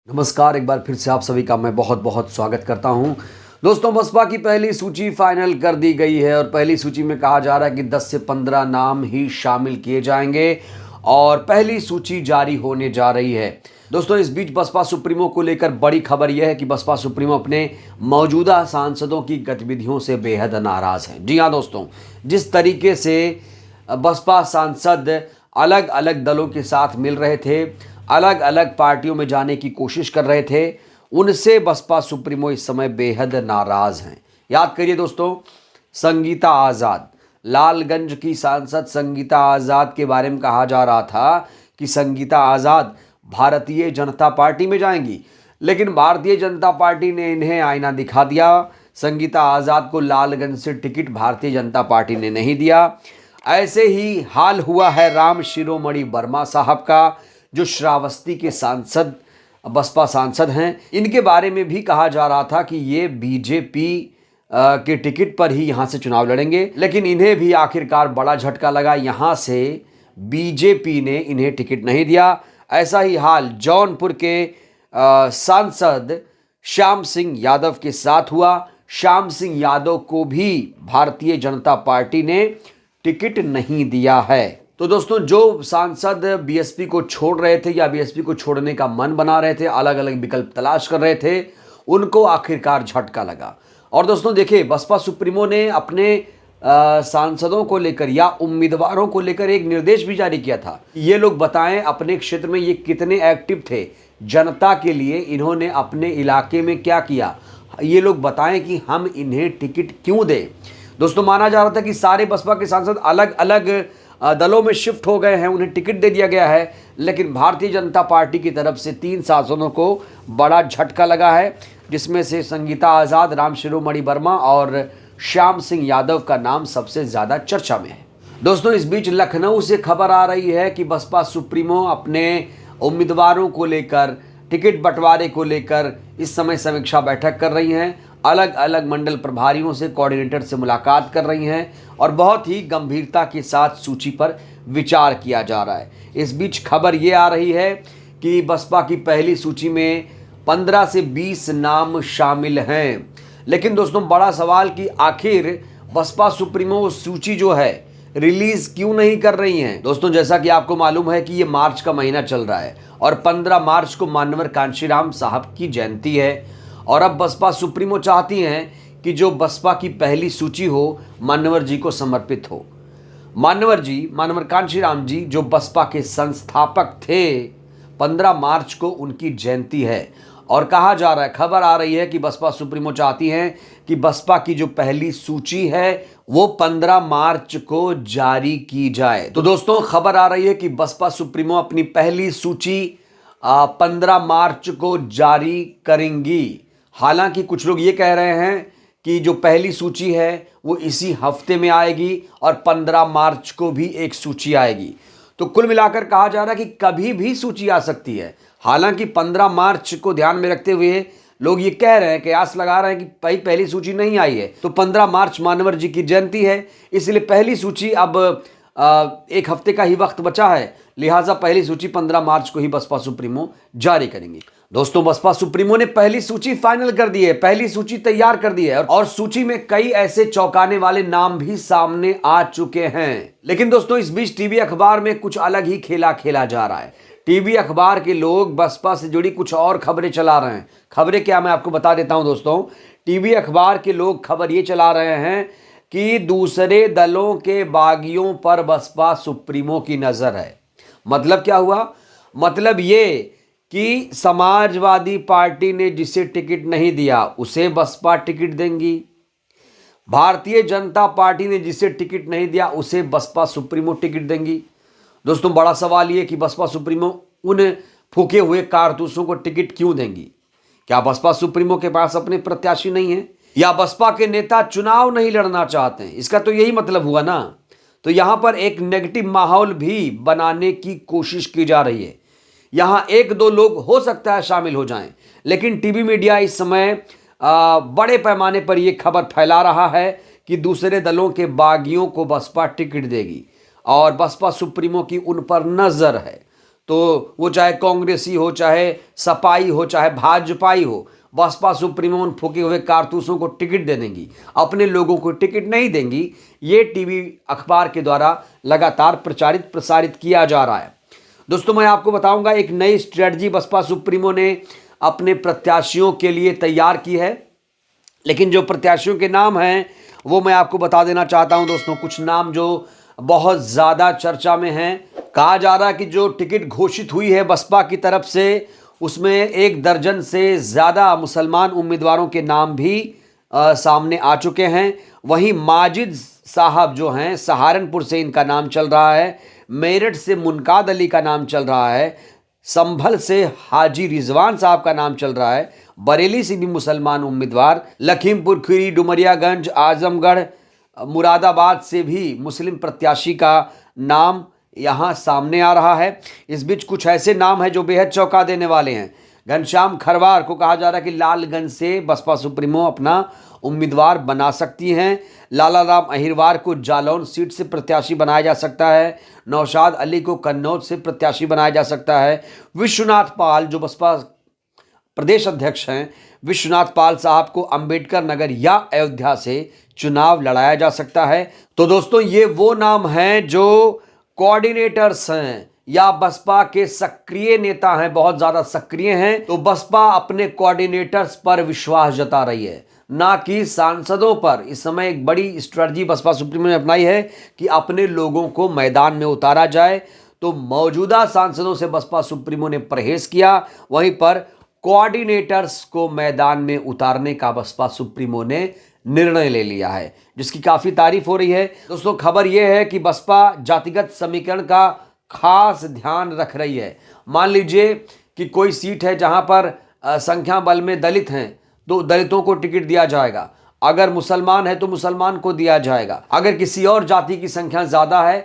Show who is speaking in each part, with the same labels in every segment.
Speaker 1: नमस्कार, एक बार फिर से आप सभी का मैं बहुत बहुत स्वागत करता हूं। दोस्तों, बसपा की पहली सूची फाइनल कर दी गई है और पहली सूची में कहा जा रहा है कि 10 से 15 नाम ही शामिल किए जाएंगे और पहली सूची जारी होने जा रही है। दोस्तों, इस बीच बसपा सुप्रीमो को लेकर बड़ी खबर यह है कि बसपा सुप्रीमो अपने मौजूदा सांसदों की गतिविधियों से बेहद नाराज़ हैं। जी हाँ दोस्तों, जिस तरीके से बसपा सांसद अलग अलग दलों के साथ मिल रहे थे, अलग अलग पार्टियों में जाने की कोशिश कर रहे थे, उनसे बसपा सुप्रीमो इस समय बेहद नाराज हैं। याद करिए दोस्तों, संगीता आज़ाद, लालगंज की सांसद संगीता आज़ाद के बारे में कहा जा रहा था कि संगीता आज़ाद भारतीय जनता पार्टी में जाएंगी, लेकिन भारतीय जनता पार्टी ने इन्हें आईना दिखा दिया। संगीता आज़ाद को लालगंज से टिकट भारतीय जनता पार्टी ने नहीं दिया। ऐसे ही हाल हुआ है राम शिरोमणि वर्मा साहब का, जो श्रावस्ती के सांसद बसपा सांसद हैं। इनके बारे में भी कहा जा रहा था कि ये बीजेपी के टिकट पर ही यहाँ से चुनाव लड़ेंगे, लेकिन इन्हें भी आखिरकार बड़ा झटका लगा। यहाँ से बीजेपी ने इन्हें टिकट नहीं दिया। ऐसा ही हाल जौनपुर के सांसद श्याम सिंह यादव के साथ हुआ। श्याम सिंह यादव को भी भारतीय जनता पार्टी ने टिकट नहीं दिया है। तो दोस्तों, जो सांसद बीएसपी को छोड़ रहे थे या बीएसपी को छोड़ने का मन बना रहे थे, अलग अलग विकल्प तलाश कर रहे थे, उनको आखिरकार झटका लगा। और दोस्तों देखिए, बसपा सुप्रीमो ने अपने सांसदों को लेकर या उम्मीदवारों को लेकर एक निर्देश भी जारी किया था। ये लोग बताएं अपने क्षेत्र में ये कितने एक्टिव थे, जनता के लिए इन्होंने अपने इलाके में क्या किया, ये लोग बताएं कि हम इन्हें टिकट क्यों दें। दोस्तों, माना जा रहा था कि सारे बसपा के सांसद अलग अलग दलों में शिफ्ट हो गए हैं, उन्हें टिकट दे दिया गया है, लेकिन भारतीय जनता पार्टी की तरफ से 3 सांसदों को बड़ा झटका लगा है, जिसमें से संगीता आज़ाद, राम शिरोमणि वर्मा और श्याम सिंह यादव का नाम सबसे ज़्यादा चर्चा में है। दोस्तों, इस बीच लखनऊ से खबर आ रही है कि बसपा सुप्रीमो अपने उम्मीदवारों को लेकर, टिकट बंटवारे को लेकर इस समय समीक्षा बैठक कर रही हैं। अलग अलग मंडल प्रभारियों से, कोऑर्डिनेटर से मुलाकात कर रही हैं और बहुत ही गंभीरता के साथ सूची पर विचार किया जा रहा है। इस बीच खबर ये आ रही है कि बसपा की पहली सूची में 15 से 20 नाम शामिल हैं। लेकिन दोस्तों, बड़ा सवाल कि आखिर बसपा सुप्रीमो सूची जो है रिलीज क्यों नहीं कर रही हैं। दोस्तों, जैसा कि आपको मालूम है कि ये मार्च का महीना चल रहा है और 15 मार्च को मानवर कांशीराम साहब की जयंती है और अब बसपा सुप्रीमो चाहती हैं कि जो बसपा की पहली सूची हो मान्यवर जी को समर्पित हो। मानवर कांशीराम जी जो बसपा के संस्थापक थे, 15 मार्च को उनकी जयंती है और कहा जा रहा है, खबर आ रही है कि बसपा सुप्रीमो चाहती हैं कि बसपा की जो पहली सूची है वो 15 मार्च को जारी की जाए। तो दोस्तों, खबर आ रही है कि बसपा सुप्रीमो अपनी पहली सूची 15 मार्च को जारी करेंगी। हालांकि कुछ लोग ये कह रहे हैं कि जो पहली सूची है वो इसी हफ्ते में आएगी और 15 मार्च को भी एक सूची आएगी। तो कुल मिलाकर कहा जा रहा है कि कभी भी सूची आ सकती है। हालांकि 15 मार्च को ध्यान में रखते हुए लोग ये कह रहे हैं, कयास लगा रहे हैं कि पहली सूची नहीं आई है, तो 15 मार्च मानवर जी की जयंती है, इसलिए पहली सूची अब एक हफ्ते का ही वक्त बचा है, लिहाजा पहली सूची 15 मार्च को ही बसपा सुप्रीमो जारी करेंगे। दोस्तों, बसपा सुप्रीमो ने पहली सूची फाइनल कर दी है, पहली सूची तैयार कर दी है और सूची में कई ऐसे चौंकाने वाले नाम भी सामने आ चुके हैं। लेकिन दोस्तों, इस बीच टीवी अखबार में कुछ अलग ही खेला खेला जा रहा है। टीवी अखबार के लोग बसपा से जुड़ी कुछ और खबरें चला रहे हैं। खबरें क्या, मैं आपको बता देता हूं दोस्तों। टीवी अखबार के लोग खबर ये चला रहे हैं कि दूसरे दलों के बागियों पर बसपा सुप्रीमो की नजर है। मतलब क्या हुआ? मतलब ये कि समाजवादी पार्टी ने जिसे टिकट नहीं दिया उसे बसपा टिकट देंगी, भारतीय जनता पार्टी ने जिसे टिकट नहीं दिया उसे बसपा सुप्रीमो टिकट देंगी। दोस्तों, बड़ा सवाल ये कि बसपा सुप्रीमो उन फूके हुए कारतूसों को टिकट क्यों देंगी? क्या बसपा सुप्रीमो के पास अपने प्रत्याशी नहीं है या बसपा के नेता चुनाव नहीं लड़ना चाहते हैं? इसका तो यही मतलब हुआ ना। तो यहां पर एक नेगेटिव माहौल भी बनाने की कोशिश की जा रही है। यहां 1-2 लोग हो सकता है शामिल हो जाएं, लेकिन टीवी मीडिया इस समय बड़े पैमाने पर यह खबर फैला रहा है कि दूसरे दलों के बागियों को बसपा टिकट देगी और बसपा सुप्रीमो की उन पर नजर है। तो वो चाहे कांग्रेसी हो, चाहे सपाई हो, चाहे भाजपाई हो, बसपा सुप्रीमो उन फूके हुए कारतूसों को टिकट दे देंगी, अपने लोगों को टिकट नहीं देंगी। ये टीवी अखबार के द्वारा लगातार प्रचारित प्रसारित किया जा रहा है। दोस्तों मैं आपको बताऊंगा एक नई स्ट्रेटजी बसपा सुप्रीमो ने अपने प्रत्याशियों के लिए तैयार की है, लेकिन जो प्रत्याशियों के नाम हैं वो मैं आपको बता देना चाहता हूं दोस्तों। कुछ नाम जो बहुत ज़्यादा चर्चा में हैं। कहा जा रहा है कि जो टिकट घोषित हुई है बसपा की तरफ से उसमें 1 दर्जन से ज़्यादा मुसलमान उम्मीदवारों के नाम भी सामने आ चुके हैं। वहीं माजिद साहब जो हैं सहारनपुर से इनका नाम चल रहा है, मेरठ से मुनकाद अली का नाम चल रहा है, संभल से हाजी रिजवान साहब का नाम चल रहा है, बरेली से भी मुसलमान उम्मीदवार, लखीमपुर खीरी, डुमरियागंज, आजमगढ़, मुरादाबाद से भी मुस्लिम प्रत्याशी का नाम यहाँ सामने आ रहा है। इस बीच कुछ ऐसे नाम हैं जो बेहद चौंका देने वाले हैं। घनश्याम खरवार को कहा जा रहा है कि लालगंज से बसपा सुप्रीमो अपना उम्मीदवार बना सकती हैं। लाला राम अहिरवार को जालौन सीट से प्रत्याशी बनाया जा सकता है। नौशाद अली को कन्नौज से प्रत्याशी बनाया जा सकता है। विश्वनाथ पाल जो बसपा प्रदेश अध्यक्ष हैं, विश्वनाथ पाल साहब को अंबेडकर नगर या अयोध्या से चुनाव लड़ाया जा सकता है। तो दोस्तों ये वो नाम हैं जो कोऑर्डिनेटर्स हैं या बसपा के सक्रिय नेता हैं, बहुत ज़्यादा सक्रिय हैं। तो बसपा अपने कोऑर्डिनेटर्स पर विश्वास जता रही है, ना कि सांसदों पर। इस समय एक बड़ी स्ट्रेटजी बसपा सुप्रीमो ने अपनाई है कि अपने लोगों को मैदान में उतारा जाए। तो मौजूदा सांसदों से बसपा सुप्रीमो ने परहेज किया, वहीं पर कोऑर्डिनेटर्स को मैदान में उतारने का बसपा सुप्रीमो ने निर्णय ले लिया है, जिसकी काफ़ी तारीफ हो रही है। दोस्तों खबर यह है कि बसपा जातिगत समीकरण का खास ध्यान रख रही है। मान लीजिए कि कोई सीट है जहां पर संख्या बल में दलित हैं तो दलितों को टिकट दिया जाएगा, अगर मुसलमान है तो मुसलमान को दिया जाएगा, अगर किसी और जाति की संख्या ज़्यादा है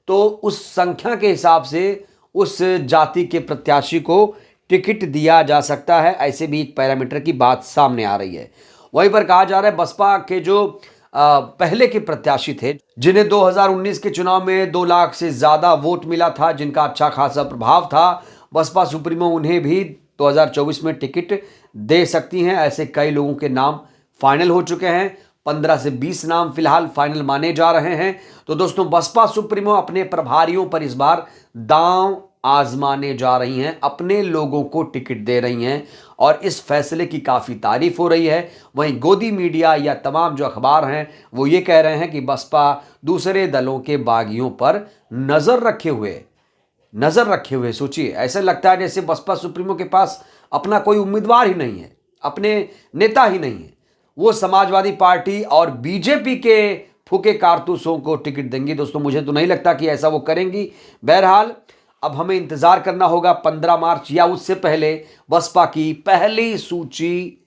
Speaker 1: तो उस संख्या के हिसाब से उस जाति के प्रत्याशी को टिकट दिया जा सकता है। ऐसे भी एक पैरामीटर की बात सामने आ रही है। वहीं पर कहा जा रहा है बसपा के जो पहले के प्रत्याशी थे जिन्हें 2019 के चुनाव में 2 लाख से ज़्यादा वोट मिला था, जिनका अच्छा खासा प्रभाव था, बसपा सुप्रीमो उन्हें भी 2024 में टिकट दे सकती हैं। ऐसे कई लोगों के नाम फाइनल हो चुके हैं। 15 से 20 नाम फिलहाल फाइनल माने जा रहे हैं। तो दोस्तों बसपा सुप्रीमो अपने प्रभारियों पर इस बार दांव आजमाने जा रही हैं, अपने लोगों को टिकट दे रही हैं और इस फैसले की काफ़ी तारीफ हो रही है। वहीं गोदी मीडिया या तमाम जो अखबार हैं वो ये कह रहे हैं कि बसपा दूसरे दलों के बागियों पर नज़र रखे हुए सोचिए, ऐसा लगता है जैसे बसपा सुप्रीमो के पास अपना कोई उम्मीदवार ही नहीं है, अपने नेता ही नहीं है। वो समाजवादी पार्टी और बीजेपी के फूके कारतूसों को टिकट देंगी। दोस्तों मुझे तो नहीं लगता कि ऐसा वो करेंगी। बहरहाल अब हमें इंतजार करना होगा 15 मार्च या उससे पहले बसपा की पहली सूची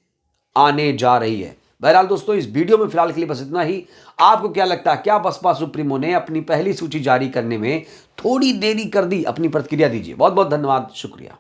Speaker 1: आने जा रही है। बहरहाल दोस्तों इस वीडियो में फिलहाल के लिए बस इतना ही। आपको क्या लगता है, क्या बसपा सुप्रीमो ने अपनी पहली सूची जारी करने में थोड़ी देरी कर दी? अपनी प्रतिक्रिया दीजिए। बहुत बहुत धन्यवाद, शुक्रिया।